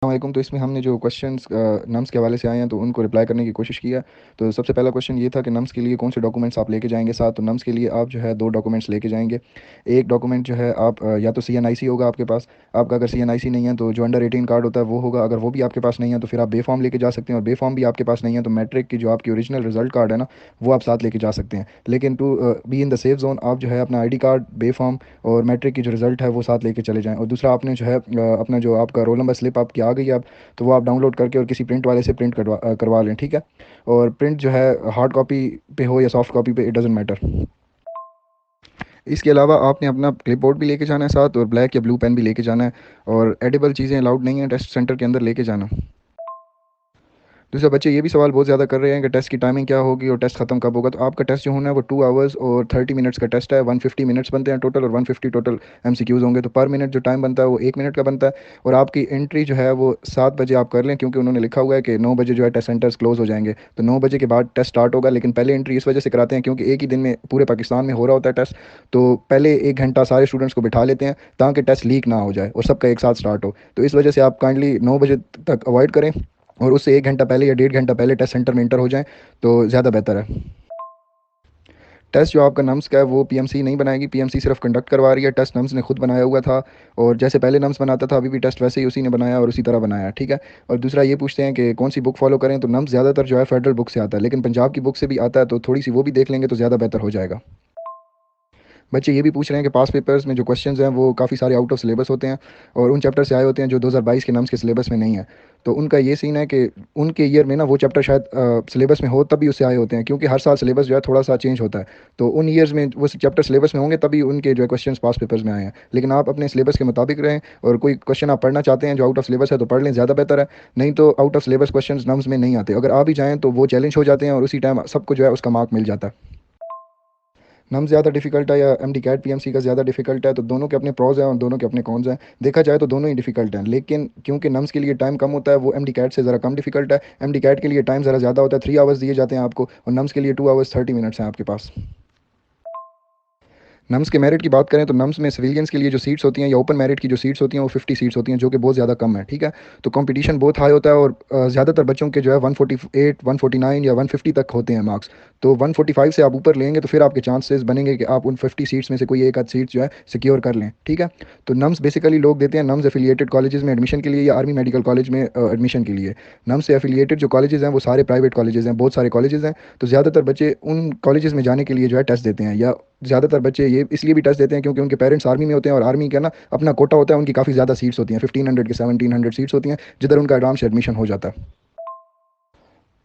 अस्सलाम वालेकुम। तो इसमें हमने जो क्वेश्चंस नम्स के हवाले से आए हैं तो उनको रिप्लाई करने की कोशिश की है। तो सबसे पहला क्वेश्चन ये था कि नम्स के लिए कौन से डॉक्यूमेंट्स आप लेके जाएंगे साथ। तो नम्स के लिए आप जो है दो डॉक्यूमेंट्स लेके जाएंगे। एक डॉक्यूमेंट जो है आप या तो CNIC होगा आपके पास। आपका अगर CNIC नहीं है तो जो अंडर 18 कार्ड होता है वो होगा। अगर वो भी आपके पास नहीं है तो फिर आप बे फॉर्म लेके जा सकते हैं, और बे फॉर्म भी आपके पास नहीं है तो मैट्रिक की जो आपकी ओरिजिनल रिजल्ट कार्ड है ना, वो आप साथ लेके जा सकते हैं। लेकिन to be in the safe zone आप जो है अपना ID कार्ड, बे फॉर्म और मैट्रिक की जो रिजल्ट है वो साथ लेके चले जाएं। और दूसरा आपने जो है अपना जो आपका रोल नंबर स्लिप आपकी आ गई है अब, तो वो आप डाउनलोड करके और किसी प्रिंट वाले से प्रिंट करवा लें, ठीक है। और प्रिंट जो है हार्ड कॉपी पे हो या सॉफ्ट कॉपी पे, इट डजेंट मैटर। इसके अलावा आपने अपना क्लिपबोर्ड भी लेके जाना है साथ, और ब्लैक या ब्लू पेन भी लेके जाना है। और एडिबल चीज़ें अलाउड नहीं है टेस्ट सेंटर के अंदर लेके जाना। दूसरा, बच्चे ये भी सवाल बहुत ज़्यादा कर रहे हैं कि टेस्ट की टाइमिंग क्या होगी और टेस्ट खत्म कब होगा। तो आपका टेस्ट जो होना है वो 2 आवर्स और 30 मिनट्स का टेस्ट है। 150 मिनट्स बनते हैं टोटल, और 150 टोटल MCQs होंगे। तो पर मिनट जो टाइम बनता है वो 1 मिनट का बनता है। और आपकी एंट्री जो है वो 7 बजे आप कर लें, क्योंकि उन्होंने लिखा हुआ है कि 9 बजे जो है टेस्ट सेंटर्स क्लोज हो जाएंगे। तो 9 बजे के बाद टेस्ट स्टार्ट होगा। लेकिन पहले एंट्री इस वजह से कराते हैं क्योंकि एक ही दिन में पूरे पाकिस्तान में हो रहा होता है टेस्ट। तो पहले 1 घंटा सारे स्टूडेंट्स को बिठा लेते हैं ताकि टेस्ट लीक ना हो जाए और सबका एक साथ स्टार्ट हो। तो इस वजह से आप काइंडली 9 बजे तक अवॉइड करें, और उससे 1 घंटा पहले या 1.5 घंटा पहले टेस्ट सेंटर में इंटर हो जाएं तो ज़्यादा बेहतर है। टेस्ट जो आपका नम्स का है वो PMC नहीं बनाएगी, PMC सिर्फ कंडक्ट करवा रही है। टेस्ट नम्स ने खुद बनाया हुआ था, और जैसे पहले नम्स बनाता था अभी भी टेस्ट वैसे ही उसी ने बनाया और उसी तरह बनाया, ठीक है। और दूसरा ये पूछते हैं कि कौन सी बुक फॉलो करें। तो नम्स ज़्यादातर जो है फेडरल बुक से आता है, लेकिन पंजाब की बुक से भी आता है, तो थोड़ी सी वो भी देख लेंगे तो ज़्यादा बेहतर हो जाएगा। बच्चे ये भी पूछ रहे हैं कि पास पेपर्स में जो क्वेश्चंस हैं वो काफ़ी सारे आउट ऑफ सिलेबस होते हैं, और उन चैप्टर से आए होते हैं जो 2022 के नम्स के सिलेबस में नहीं है। तो उनका ये सीन है कि उनके ईयर में ना वो चैप्टर शायद सिलेबस में हो तभी उससे आए होते हैं, क्योंकि हर साल सिलेबस जो है थोड़ा सा चेंज होता है। तो उन ईयर्स में वो चैप्टर सिलेबस में होंगे तभी उनके जो है क्वेश्चन पास पेपर्स में आए हैं। लेकिन आप अपने सिलेबस के मुताबिक रहें, और कोई क्वेश्चन आप पढ़ना चाहते हैं जो आउट ऑफ सिलेबस है तो पढ़ लें, ज़्यादा बेहतर है। नहीं तो out of syllabus question nums में नहीं आते, अगर आ भी जाएँ तो वो चैलेंज हो जाते हैं और उसी टाइम सबको जो है उसका मार्क मिल जाता है। नम ज़्यादा डिफिकल्ट है या MD CAT PMC का ज़्यादा डिफिकल्ट है, तो दोनों के अपने प्रोज हैं और दोनों के अपने कॉन्स हैं। देखा जाए तो दोनों ही डिफिकल्ट हैं, लेकिन क्योंकि नम्स के लिए टाइम कम होता है वो MD CAT से ज़रा कम डिफिकल्ट है। MD CAT के लिए टाइम ज़रा ज़्यादा होता है, 3 आवर्स दिए जाते हैं आपको, और नम्स के लिए 2 आवर्स 30 मिनट्स हैं आपके पास। नम्स के मेरिट की बात करें तो नम्स में सिविलियंस के लिए जो सीट्स होती हैं या ओपन मेरिट की जो सीट्स होती हैं वो 50 सीट्स होती हैं, जो कि बहुत ज़्यादा कम है, ठीक है। तो कंपटीशन बहुत हाई होता है, और ज़्यादातर बच्चों के जो है 148, 149 या 150 तक होते हैं मार्क्स। तो 145 से आप ऊपर लेंगे तो फिर आपके चांसेस बनेंगे कि आप उन 50 सीट्स में से कोई एक आध सीट जो है सिक्योर कर लें, ठीक है। तो नम्स बेसिकली लोग देते हैं नम्स एफिलिएटेड कॉलेजेस में एडमिशन के लिए या आर्मी मेडिकल कॉलेज में एडमिशन के लिए। नम्स से एफिलिएटेड जो कॉलेजेस हैं वो सारे प्राइवेट कॉलेजेस हैं, बहुत सारे कॉलेजेस हैं। तो ज़्यादातर बच्चे उन कॉलेजेस में जाने के लिए जो है टेस्ट देते हैं, या ज़्यादातर बच्चे ये इसलिए भी टेस्ट देते हैं क्योंकि उनके पेरेंट्स आर्मी में होते हैं, और आर्मी का ना अपना कोटा होता है, उनकी काफ़ी ज़्यादा सीट्स होती हैं, 1500 के 1700 सीट्स होती हैं, जिधर उनका आराम से एडमिशन हो जाता है।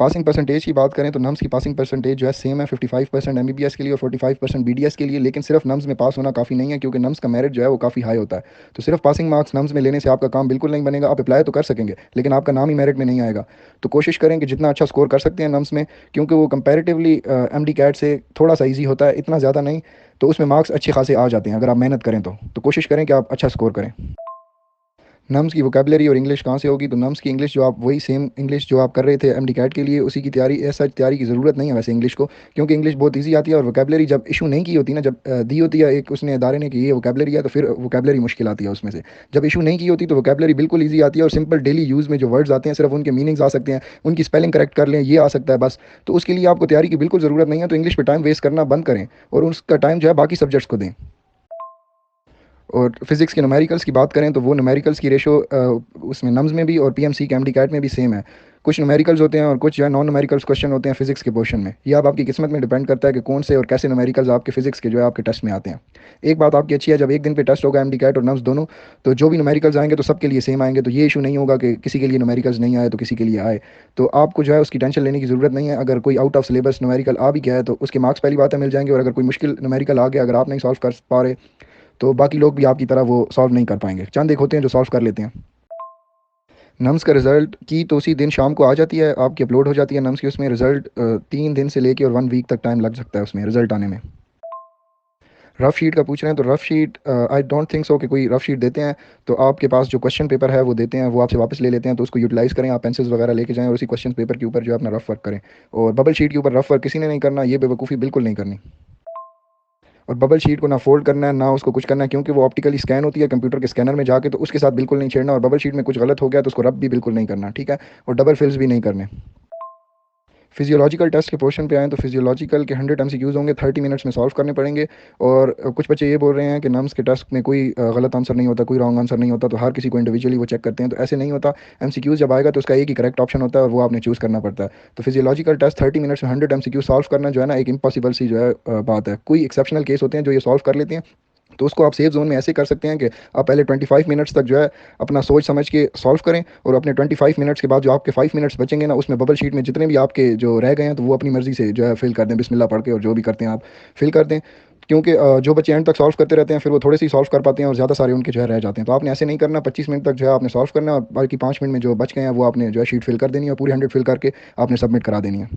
पासिंग परसेंटेज की बात करें तो नम्स की पासिंग परसेंटेज जो है सेम है, 55% MBBS के लिए और 45% BDS के लिए। लेकिन सिर्फ नम्स में पास होना काफ़ी नहीं है, क्योंकि नम्स का मेरिट जो है वो काफ़ी हाई होता है। तो सिर्फ पासिंग मार्क्स नम्स में लेने से आपका काम बिल्कुल नहीं बनेगा। आप अप्लाई तो कर सकेंगे लेकिन आपका नाम ही मेरिट में नहीं आएगा। तो कोशिश करें कि जितना अच्छा स्कोर कर सकते हैं नम्स में, क्योंकि वो कंपैरेटिवली MD CAT से थोड़ा सा ईजी होता है, इतना ज़्यादा नहीं। तो उसमें मार्क्स अच्छे खासे आ जाते हैं अगर आप मेहनत करें तो कोशिश करें कि आप अच्छा स्कोर करें। नम्स की वोकेबलरी और इंग्लिश कहाँ से होगी। तो नम्स की इंग्लिश जो आप वही सेम इंग्लिश जो आप कर रहे थे MD CAT के लिए, उसी की तैयारी, ऐसा तैयारी की ज़रूरत नहीं है वैसे इंग्लिश को, क्योंकि इंग्लिश बहुत इजी आती है। और वोकेबलरी जब इशू नहीं की होती ना, जब दी होती है एक उसने अदारे ने कि ये वोकेबलरी है, तो फिर वोकेबलरी मुश्किल आती है उसमें से। जब इशू नहीं की होती तो वोकेबलरी बिल्कुल ईजी आती है, और सिंपल डेली यूज़ में जो वर्ड्स आते हैं सिर्फ उनके मीनिंग्स आ सकते हैं, उनकी स्पेलिंग करेक्ट कर लें, ये आ सकता है बस। तो उसके लिए आपको तैयारी की बिल्कुल ज़रूरत नहीं है। तो इंग्लिश पर टाइम वेस्ट करना बंद करें और उसका टाइम जो है बाकी सब्जेक्ट्स को दें। और फिजिक्स के न्यूमेरिकल्स की बात करें तो वो न्यूमेरिकल्स की रेशो उसमें नम्स में भी और PMC के MD CAT में भी सेम है। कुछ न्यूमेरिकल्स होते हैं और कुछ जो है नॉन न्यूमेरिकल्स क्वेश्चन होते हैं फिजिक्स के पोर्शन में। ये आप आपकी किस्मत में डिपेंड करता है कि कौन से और कैसे न्यूमेरिकल्स आपके फिजिक्स के जो है आपके टेस्ट में आते हैं। एक बात आपकी अच्छी है, जब एक दिन पे टेस्ट होगा MD CAT और नम्स दोनों, तो जो भी न्यूमेरिकल्स आएंगे तो सबके लिए सेम आएंगे। तो ये इशू नहीं होगा कि किसी के लिए न्यूमेरिकल्स नहीं आए तो किसी के लिए आए। तो आपको जो है उसकी टेंशन लेने की ज़रूरत नहीं है। अगर कोई आउट ऑफ सिलेबस न्यूमेरिकल आ भी गया है तो उसके मार्क्स पहली बात है मिल जाएंगे, और अगर कोई मुश्किल न्यूमेरिकल आ गया, अगर आप नहीं सॉल्व कर पा रहे, तो बाकी लोग भी आपकी तरह वो सॉल्व नहीं कर पाएंगे। चंद एक होते हैं जो सॉल्व कर लेते हैं। नम्स का रिज़ल्ट की तो उसी दिन शाम को आ जाती है, आपकी अपलोड हो जाती है नम्स की। उसमें रिज़ल्ट 3 दिन से लेके और 1 वीक तक टाइम लग सकता है उसमें रिज़ल्ट आने में। रफ़ शीट का पूछ रहे हैं, तो rough sheet I don't think so कि कोई रफ़ शीट देते हैं। तो आपके पास जो क्वेश्चन पेपर है वो देते हैं, वो आपसे वापस ले लेते हैं, तो उसको यूटिलाइज़ करें। आप पेंसिल्स वगैरह लेके जाएं और उसी क्वेश्चन पेपर के ऊपर जो है अपना रफ़ वर्क करें। और बबल शीट के ऊपर रफ़ वर्क किसी ने नहीं करना, ये बेवकूफ़ी बिल्कुल नहीं करनी। और बबल शीट को ना फोल्ड करना है ना उसको कुछ करना है, क्योंकि वो ऑप्टिकली स्कैन होती है कंप्यूटर के स्कैनर में जाके, तो उसके साथ बिल्कुल नहीं छेड़ना। और बबल शीट में कुछ गलत हो गया तो उसको रब भी बिल्कुल नहीं करना, ठीक है। और डबल फिल्स भी नहीं करने। फिजियोलॉजिकल टेस्ट के पोर्शन पे आएँ तो फिजियोलॉजिकल के 100 एमसीक्यूज़ होंगे, 30 मिनट्स में सॉल्व करने पड़ेंगे। और कुछ बच्चे ये बोल रहे हैं कि नम्स के टेस्ट में कोई गलत आंसर नहीं होता, कोई रॉन्ग आंसर नहीं होता, तो हर किसी को इंडिविजुअली वो चेक करते हैं, तो ऐसे नहीं होता। एमसीक्यूज़ जब आएगा तो उसका एक ही करेक्ट ऑप्शन होता है और वो आपने चूज़ करना पड़ता है। तो फिजियोलॉजिकल टेस्ट 30 मिनट्स में 100 एमसीक्यू सॉल्व करना जो है ना, एक इम्पॉसिबल सी जो है बात है। कोई एक्सेप्शनल केस होते हैं जो ये सॉल्व कर लेते हैं, तो उसको आप सेफ जोन में ऐसे कर सकते हैं कि आप पहले 25 मिनट्स तक जो है अपना सोच समझ के सॉल्व करें, और अपने 25 मिनट्स के बाद जो आपके 5 मिनट्स बचेंगे ना, उसमें बबल शीट में जितने भी आपके जो रह गए हैं तो वो अपनी मर्ज़ी से जो है फिल कर दें, बिस्मिल्लाह पढ़ के, और जो भी करते हैं आप फिल कर दें। क्योंकि जो बच्चे एंड तक सॉल्व करते रहते हैं फिर वो थोड़े से ही सॉल्व कर पाते हैं और ज़्यादा सारे उनके जो है रह जाते हैं। तो आपने ऐसे नहीं करना, 25 मिनट तक जो है आपने सॉल्व करना है, और बाकी 5 मिनट में जो बच गए हैं वो आपने जो है शीट फिल कर देनी है, और पूरी 100 फिल करके आपने सबमिट करा देनी है।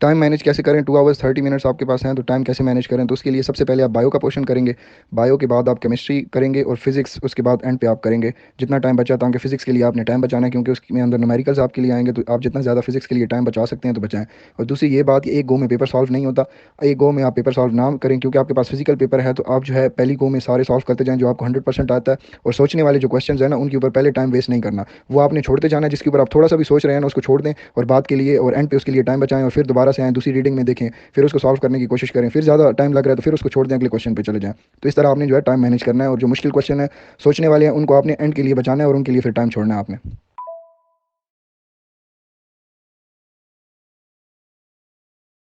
टाइम मैनेज कैसे करें, 2 आवर्स 30 मिनट्स आपके पास हैं, तो टाइम कैसे मैनेज करें, तो उसके लिए सबसे पहले आप बायो का पोर्शन करेंगे। बायो के बाद आप केमिस्ट्री करेंगे और फिजिक्स उसके बाद एंड पे आप करेंगे। जितना टाइम बचा, ताकि फिजिक्स के लिए आपने टाइम बचाना है, क्योंकि उसमें अंदर न्यूमेरिकल्स आपके लिए आएंगे, तो आप जितना ज़्यादा फिजिक्स के लिए टाइम बचा सकते हैं तो बचाएं। और दूसरी ये बात कि एक गो में पेपर सॉल्व नहीं होता, एक गो में आप पेपर सॉल्व ना करें, क्योंकि आपके पास फिजिकल पेपर है, तो आप जो है पहली गो में सारे सॉल्व करते जाएं जो आपको 100% आता है। और सोचने वाले जो क्वेश्चन है ना, उनके ऊपर पहले टाइम वेस्ट नहीं करना, वो आपने छोड़ते जाना है। जिसके ऊपर आप थोड़ा सा भी सोच रहे हैं ना, उसको छोड़ दें और बात के लिए और एंड पे उसके लिए टाइम बचाएं, और फिर दोबारा से आएँ, दूसरी रीडिंग में देखें, फिर उसको सॉल्व करने की कोशिश करें। फिर ज़्यादा टाइम लग रहा है तो फिर उसको छोड़ दें, अगले क्वेश्चन पे चले जाएं। तो इस तरह आपने जो है टाइम मैनेज करना है, और जो मुश्किल क्वेश्चन है सोचने वाले हैं उनको आपने एंड के लिए बचाना है, और उनके लिए फिर टाइम छोड़ना है आपने।